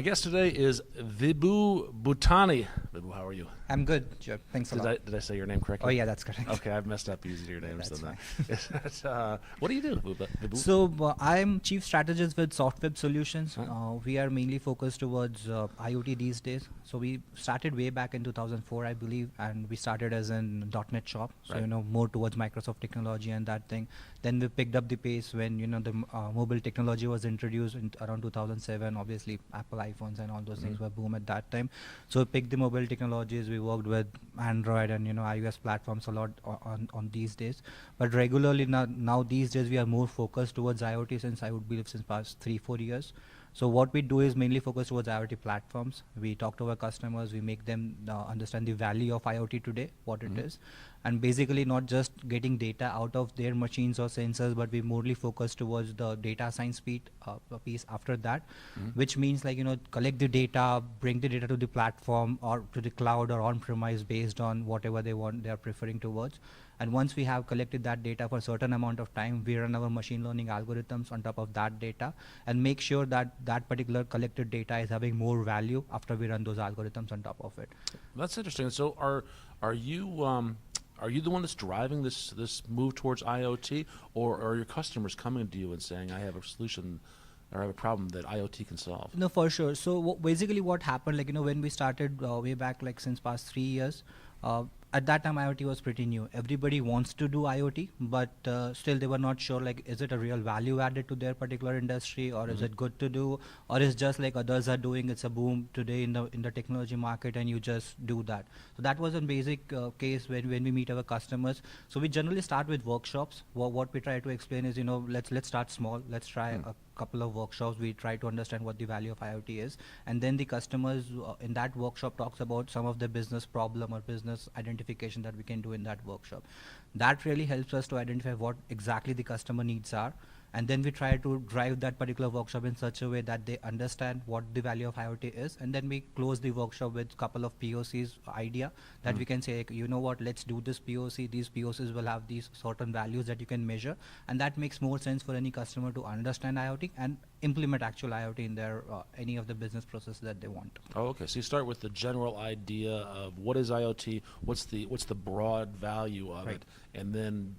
My guest today is Vibhu Bhutani. Vibhu, how are you? I'm good, Joe. Thanks a lot. Did I say your name correctly? Oh, yeah, that's correct. Okay, I've messed up using your names. That's What do you do, Vibhu? So I'm chief strategist with Softweb Solutions. We are mainly focused towards IoT these days. So we started way back in 2004, I believe, and we started as an .NET shop. So, Right. more towards Microsoft technology and that thing. Then we picked up the pace when, the mobile technology was introduced in around 2007. Obviously, Apple iPhones and all those things were boom at that time. So we picked the mobile technologies. We worked with Android and, iOS platforms a lot on these days. But regularly now these days we are more focused towards IoT since I would believe since past 3-4 years. So what we do is mainly focus towards IoT platforms. We talk to our customers, we make them understand the value of IoT today, what it is, and basically not just getting data out of their machines or sensors, but we morely focus towards the data science piece after that, which means collect the data, bring the data to the platform or to the cloud or on-premise based on whatever they are preferring towards. And once we have collected that data for a certain amount of time, we run our machine learning algorithms on top of that data and make sure that that particular collected data is having more value after we run those algorithms on top of it. That's interesting. So are you the one that's driving this move towards IoT, or are your customers coming to you and saying, I have a solution or I have a problem that IoT can solve? No, for sure. So basically what happened, when we started way back, since past 3 years, at that time IoT was pretty new. Everybody wants to do IoT, but still they were not sure, is it a real value added to their particular industry, or is it good to do, or is just like others are doing, it's a boom today in the technology market and you just do that. So that was a basic case when we meet our customers. So we generally start with workshops. What we try to explain is, let's start small. Let's try a couple of workshops. We try to understand what the value of IoT is, and then the customers in that workshop talks about some of the business problem or business identification that we can do in that workshop. That really helps us to identify what exactly the customer needs are, and then we try to drive that particular workshop in such a way that they understand what the value of IoT is, and then we close the workshop with a couple of POCs idea that we can say, let's do this POC. These POCs will have these certain values that you can measure, and that makes more sense for any customer to understand IoT and implement actual IoT in their any of the business process that they want. Oh, okay. So you start with the general idea of what is IoT, what's the broad value of it, and then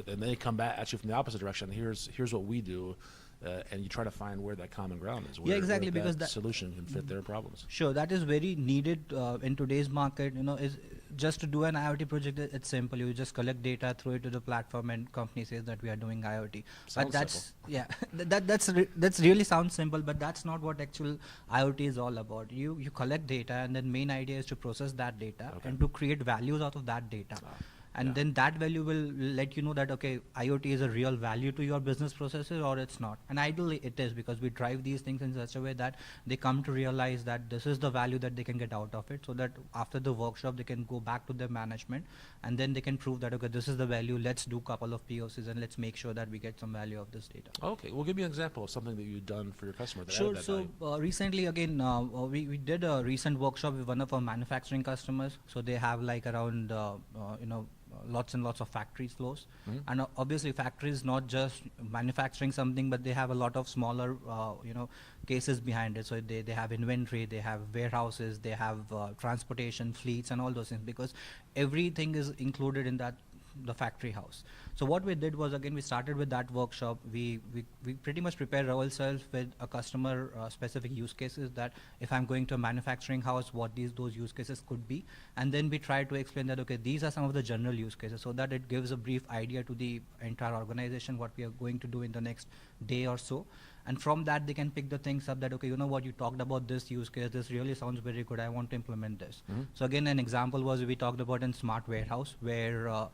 and they come back at you from the opposite direction. Here's what we do, and you try to find where that common ground is. Where, exactly, where because that solution can fit their problems. Sure, that is very needed in today's market. Is just to do an IoT project, it's simple. You just collect data, throw it to the platform, and company says that we are doing IoT. Sounds but that's simple. that's really sounds simple, but that's not what actual IoT is all about. You collect data, and then main idea is to process that data and to create values out of that data. And then that value will let you know that, okay, IoT is a real value to your business processes or it's not. And ideally it is, because we drive these things in such a way that they come to realize that this is the value that they can get out of it, so that after the workshop they can go back to their management and then they can prove that, okay, this is the value, let's do a couple of POCs and let's make sure that we get some value of this data. Okay, well, give me an example of something that you've done for your customer that Sure. added that So recently, again, we did a recent workshop with one of our manufacturing customers. So they have around, lots and lots of factories floors, and obviously factories not just manufacturing something, but they have a lot of smaller cases behind it. So they have inventory, they have warehouses, they have transportation fleets and all those things, because everything is included in the factory house. So what we did was, again, we started with that workshop. We pretty much prepared ourselves with a customer specific use cases, that if I'm going to a manufacturing house, what those use cases could be. And then we try to explain that, okay, these are some of the general use cases, so that it gives a brief idea to the entire organization what we are going to do in the next day or so. And from that, they can pick the things up that, okay, what you talked about this use case, this really sounds very good, I want to implement this. So again, an example was we talked about in smart warehouse, where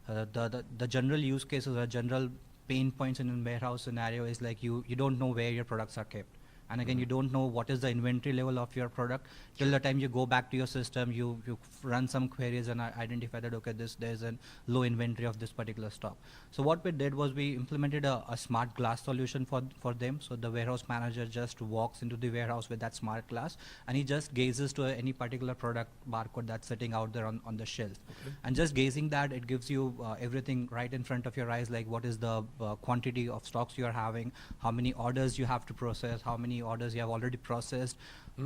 the general use cases or general pain points in a warehouse scenario is you don't know where your products are kept. And again, you don't know what is the inventory level of your product till the time you go back to your system, you run some queries and identify that, okay, there's a low inventory of this particular stock. So what we did was we implemented a smart glass solution for them. So the warehouse manager just walks into the warehouse with that smart glass, and he just gazes to any particular product barcode that's sitting out there on the shelf. And just gazing that, it gives you everything right in front of your eyes, like what is the quantity of stocks you're having, how many orders you have to process, how many orders you have already processed,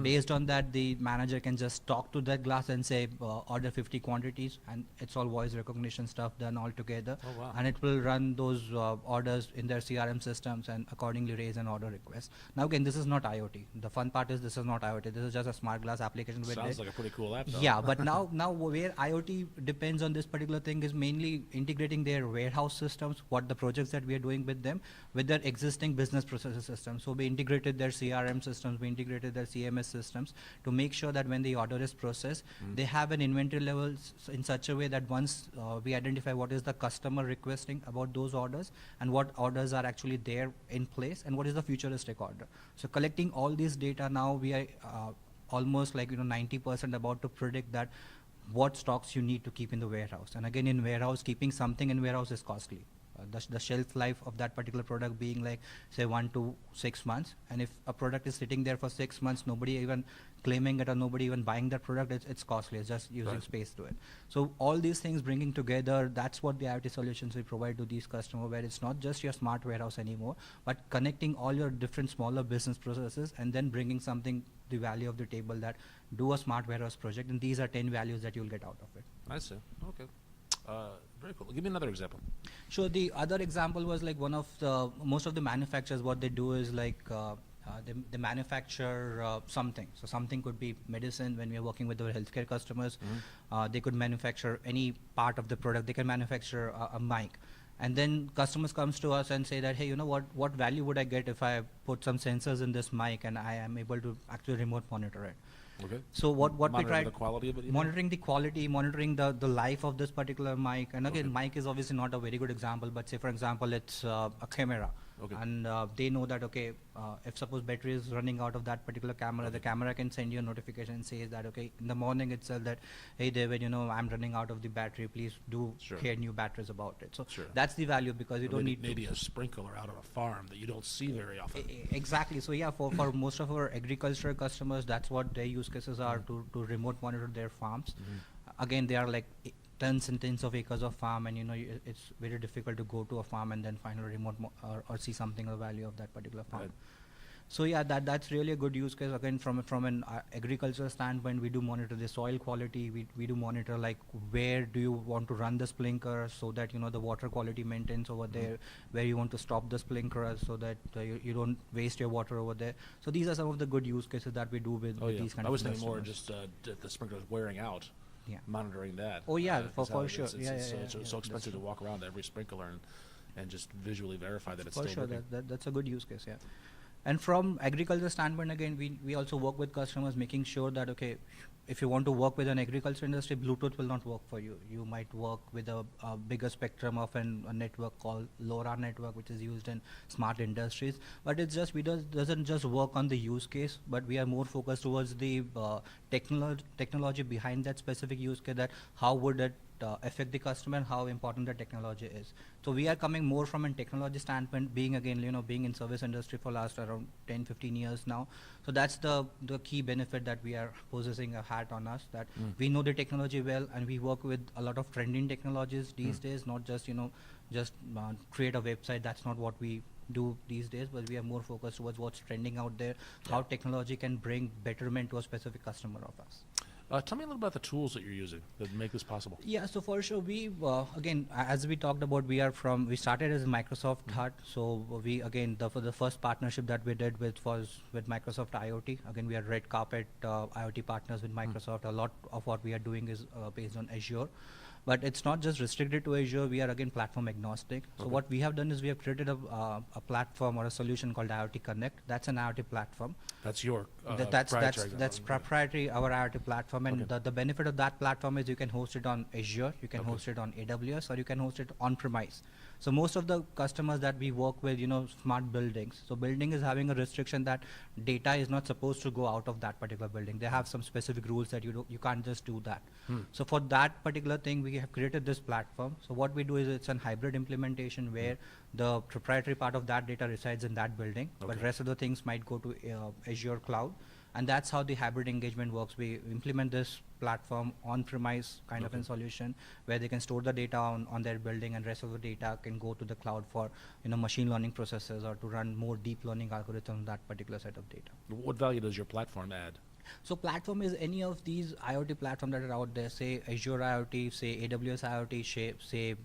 Based on that, the manager can just talk to that glass and say, order 50 quantities, and it's all voice recognition stuff done all together. Oh, wow. And it will run those orders in their CRM systems and accordingly raise an order request. Now again, this is not IoT. The fun part is this is not IoT. This is just a smart glass application. Sounds like a pretty cool app, though. Yeah, but now where IoT depends on this particular thing is mainly integrating their warehouse systems, what the projects that we are doing with them, with their existing business processes systems. So we integrated their CRM systems, we integrated their CMS systems to make sure that when the order is processed, they have an inventory level in such a way that once we identify what is the customer requesting about those orders and what orders are actually there in place and what is the futuristic order. So collecting all this data, now we are almost like 90% about to predict that what stocks you need to keep in the warehouse. And again, in warehouse, keeping something in warehouse is costly. The shelf life of that particular product being like say 1 to 6 months, and if a product is sitting there for 6 months, nobody even claiming it or nobody even buying that product, it's costly. It's just using space to it. So all these things bringing together, that's what the IoT solutions we provide to these customers, where it's not just your smart warehouse anymore, but connecting all your different smaller business processes and then bringing something, the value of the table, that do a smart warehouse project, and these are 10 values that you'll get out of it. I see. Okay. Very cool. Give me another example. So the other example was like most of the manufacturers, what they do is like they manufacture something. So something could be medicine. When we are working with our healthcare customers, they could manufacture any part of the product. They can manufacture a mic. And then customers comes to us and say that, hey, what value would I get if I put some sensors in this mic and I am able to actually remote monitor it? Okay. So what we tried, the quality of it, monitoring the quality, monitoring the life of this particular mic. And again, mic is obviously not a very good example, but say for example, it's a camera. Okay. And they know that, okay, if suppose battery is running out of that particular camera, the camera can send you a notification and says that, okay, in the morning itself that, hey David, I'm running out of the battery, please do create new batteries about it. So that's the value, because you don't need maybe a sprinkler out on a farm that you don't see very often. Exactly. So yeah, for most of our agricultural customers, that's what their use cases are, to remote monitor their farms. Again, they are like tons and tons of acres of farm, and it's very difficult to go to a farm and then find a remote or see something of the value of that particular farm. Right. So yeah, that's really a good use case. Again, from an agricultural standpoint, we do monitor the soil quality. We do monitor like where do you want to run the sprinkler so that the water quality maintains over there, where you want to stop the sprinkler so that you don't waste your water over there. So these are some of the good use cases that we do with these kind of customers. I was thinking more just the sprinklers wearing out. Yeah. Monitoring that. Oh yeah, for sure. It's so expensive to walk around every sprinkler and just visually verify that it's for still sure, working. that's a good use case, yeah. And from agriculture standpoint, again, we also work with customers, making sure that, okay, if you want to work with an agriculture industry, Bluetooth will not work for you. You might work with a bigger spectrum of a network called LoRa network, which is used in smart industries. But it's just, doesn't just work on the use case, but we are more focused towards the technology behind that specific use case, that how would it affect the customer and how important the technology is. So we are coming more from a technology standpoint, being again, being in service industry for last around 10-15 years now. So that's the key benefit that we are possessing a hat on us, that we know the technology well, and we work with a lot of trending technologies these days, not just, just create a website. That's not what we do these days, but we are more focused towards what's trending out there, how technology can bring betterment to a specific customer of us. Tell me a little about the tools that you're using that make this possible. Yeah, so for sure, we again, as we talked about, we started as a Microsoft Hut. So we again, the first partnership that we did was with Microsoft IoT. Again, we are red carpet IoT partners with Microsoft. A lot of what we are doing is based on Azure. But it's not just restricted to Azure. We are again platform agnostic. So what we have done is we have created a platform or a solution called IoTConnect. That's an IoT platform. That's your that's proprietary, our IoT platform. And the benefit of that platform is you can host it on Azure, you can host it on AWS, or you can host it on premise. So most of the customers that we work with, smart buildings. So building is having a restriction that data is not supposed to go out of that particular building. They have some specific rules that you can't just do that. So for that particular thing, we have created this platform. So what we do is it's a hybrid implementation where the proprietary part of that data resides in that building, but rest of the things might go to Azure cloud. And that's how the hybrid engagement works. We implement this platform on-premise kind of a solution where they can store the data on their building, and rest of the data can go to the cloud for machine learning processes or to run more deep learning algorithms on that particular set of data. What value does your platform add? So platform is any of these IoT platforms that are out there, say Azure IoT, say AWS IoT, say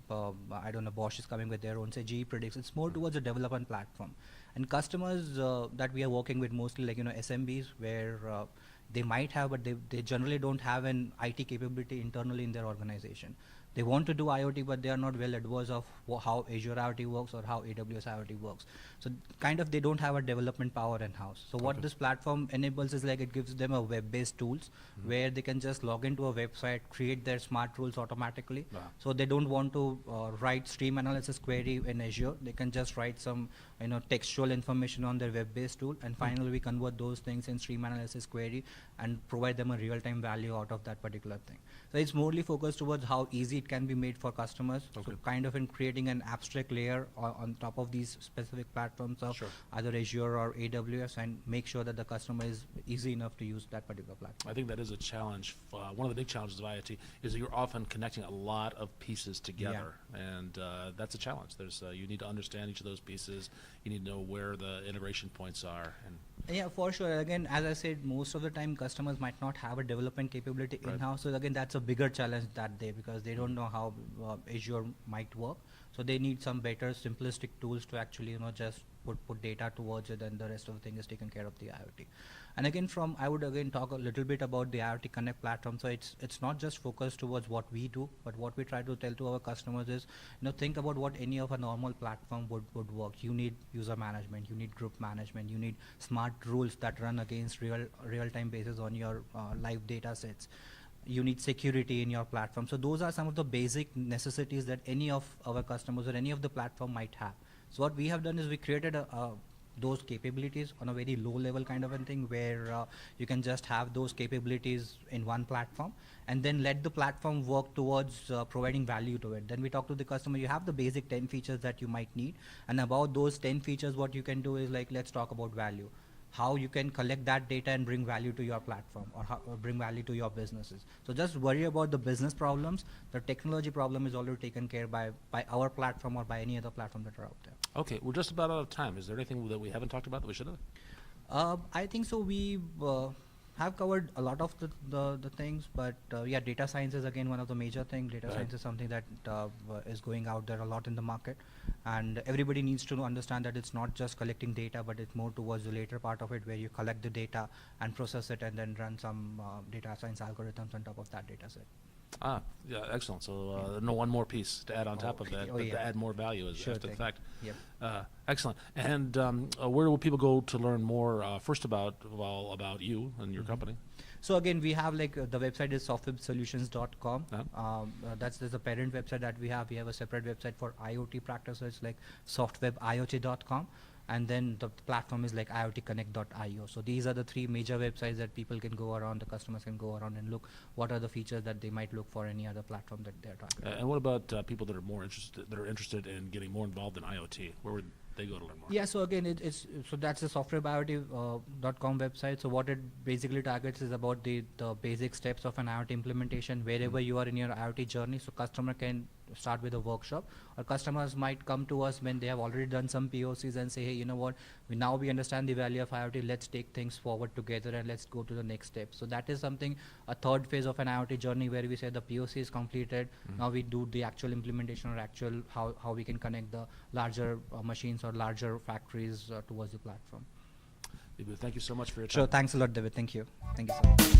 I don't know, Bosch is coming with their own, say GE Predicts. It's more towards a development platform. And customers that we are working with mostly like, SMBs where they might have, but they generally don't have an IT capability internally in their organization. They want to do IoT, but they are not well adverse of how Azure IoT works or how AWS IoT works. So kind of they don't have a development power in-house. So what this platform enables is like it gives them a web-based tools where they can just log into a website, create their smart rules automatically. So they don't want to write stream analysis query in Azure. They can just write some textual information on their web-based tool, and finally we convert those things in stream analysis query and provide them a real-time value out of that particular thing. So it's morely focused towards how easy it can be made for customers. So kind of in creating an abstract layer on top of these specific platforms of either Azure or AWS, and make sure that the customer is easy enough to use that particular platform. I think that is a challenge. One of the big challenges of IoT is that you're often connecting a lot of pieces together, and that's a challenge. There's you need to understand each of those pieces. You need to know where the integration points are. And yeah, for sure. Again, as I said, most of the time customers might not have a development capability in-house. So again, that's a bigger challenge that day, because they don't know how Azure might work. So they need some better simplistic tools to actually just put data towards it, and the rest of the thing is taken care of the IoT. And again, I would again talk a little bit about the IoTConnect platform. So it's not just focused towards what we do, but what we try to tell to our customers is, think about what any of a normal platform would work. You need user management, you need group management, you need smart rules that run against real-time basis on your live data sets. You need security in your platform. So those are some of the basic necessities that any of our customers or any of the platform might have. So what we have done is we created those capabilities on a very low level kind of a thing where you can just have those capabilities in one platform, and then let the platform work towards providing value to it. Then we talk to the customer, you have the basic 10 features that you might need, and about those 10 features what you can do is like, let's talk about value. How you can collect that data and bring value to your platform, or bring value to your businesses. So just worry about the business problems. The technology problem is already taken care by our platform or by any other platform that are out there. okay, we're just about out of time. Is there anything that we haven't talked about that we should have? I think so. We have covered a lot of the things, but yeah, data science is again one of the major things. Data science is something that is going out there a lot in the market, and everybody needs to understand that it's not just collecting data, but it's more towards the later part of it, where you collect the data and process it and then run some data science algorithms on top of that data set. Yeah, excellent. So no one more piece to add on top of that, but to add more value as to the fact. Yep. Excellent. And where will people go to learn more? First about you and your company. So again, we have the website is softwebsolutions.com. That's the parent website that we have. We have a separate website for IoT practices like softwebiot.com. And then the platform is like IoTConnect.io. So these are the three major websites that people can go around, the customers can go around and look what are the features that they might look for any other platform that they're targeting. And what about people that are interested in getting more involved in IoT? Where would they go to learn more? Yeah, so again, so that's the softwarebiot.com website. So what it basically targets is about the basic steps of an IoT implementation wherever you are in your IoT journey. So customer can start with a workshop, or customers might come to us when they have already done some POCs and say, hey, you know what, we understand the value of IoT, let's take things forward together and let's go to the next step. So that is something, a third phase of an IoT journey, where we say the POC is completed, now we do the actual implementation, or actual how we can connect the larger machines or larger factories towards the platform. Vibhu, thank you so much for your time. Sure, thanks a lot, David. Thank you so much.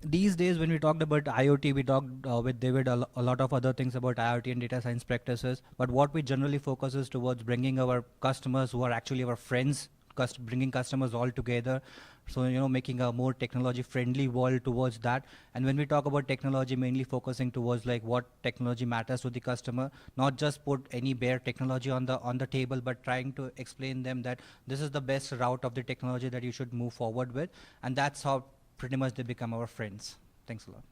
These days, when we talked about IoT, we talked with David a lot of other things about IoT and data science practices. But what we generally focus is towards bringing our customers, who are actually our friends, bringing customers all together. So, making a more technology-friendly world towards that. And when we talk about technology, mainly focusing towards like what technology matters to the customer, not just put any bare technology on the table, but trying to explain them that this is the best route of the technology that you should move forward with. And that's how pretty much they become our friends. Thanks a lot.